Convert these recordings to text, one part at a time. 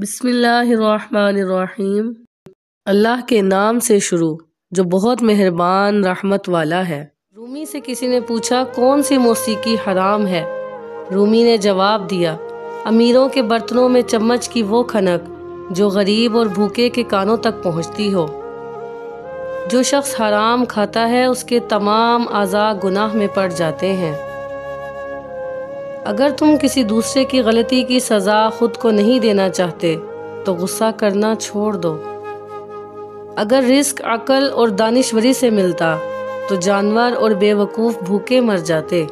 بسم اللہ الرحمن الرحیم۔ اللہ کے نام سے شروع جو بہت مہربان رحمت والا ہے۔ رومی سے کسی نے پوچھا کون سی موسیقی حرام ہے؟ رومی نے جواب دیا، امیروں کے برتنوں میں چمچ کی وہ کھنک جو غریب اور بھوکے کے کانوں تک پہنچتی ہو۔ جو شخص حرام کھاتا ہے اس کے تمام اعضاء گناہ میں پڑ جاتے ہیں۔ اگر تم کسی دوسرے کی غلطی کی سزا خود کو نہیں دینا چاہتے تو غصہ کرنا چھوڑ دو۔ اگر رزق عقل اور دانشوری سے ملتا تو جانور اور بے وقوف بھوکے مر جاتے۔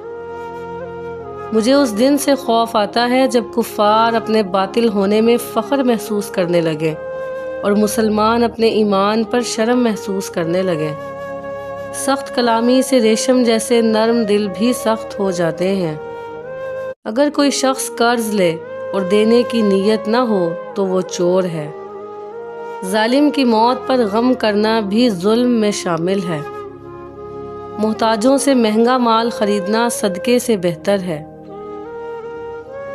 مجھے اس دن سے خوف آتا ہے جب کفار اپنے باطل ہونے میں فخر محسوس کرنے لگے اور مسلمان اپنے ایمان پر شرم محسوس کرنے لگے۔ سخت کلامی سے ریشم جیسے نرم دل بھی سخت ہو جاتے ہیں۔ اگر کوئی شخص قرض لے اور دینے کی نیت نہ ہو تو وہ چور ہے۔ ظالم کی موت پر غم کرنا بھی ظلم میں شامل ہے۔ محتاجوں سے مہنگا مال خریدنا صدقے سے بہتر ہے۔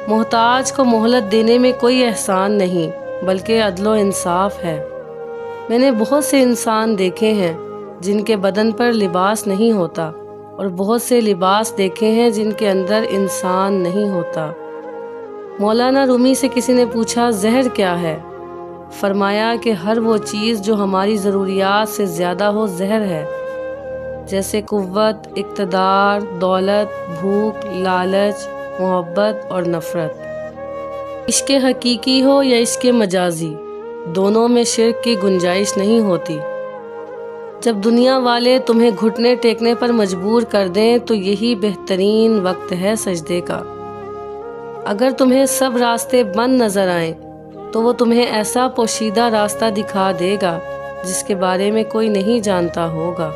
محتاج کو مہلت دینے میں کوئی احسان نہیں بلکہ عدل و انصاف ہے۔ میں نے بہت سے انسان دیکھے ہیں جن کے بدن پر لباس نہیں ہوتا اور بہت سے لباس دیکھے ہیں جن کے اندر انسان نہیں ہوتا۔ مولانا رومی سے کسی نے پوچھا زہر کیا ہے؟ فرمایا کہ ہر وہ چیز جو ہماری ضروریات سے زیادہ ہو زہر ہے، جیسے قوت، اقتدار، دولت، بھوک، لالچ، محبت اور نفرت۔ عشق حقیقی ہو یا عشق مجازی، دونوں میں شرک کی گنجائش نہیں ہوتی۔ جب دنیا والے تمہیں گھٹنے ٹیکنے پر مجبور کر دیں تو یہی بہترین وقت ہے سجدے کا۔ اگر تمہیں سب راستے بند نظر آئیں تو وہ تمہیں ایسا پوشیدہ راستہ دکھا دے گا جس کے بارے میں کوئی نہیں جانتا ہوگا۔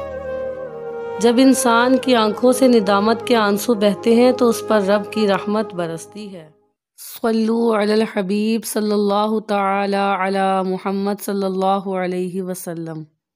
جب انسان کی آنکھوں سے ندامت کے آنسو بہتے ہیں تو اس پر رب کی رحمت برستی ہے۔ صلو علی الحبیب صلی اللہ تعالی علی محمد صلی اللہ علیہ وسلم۔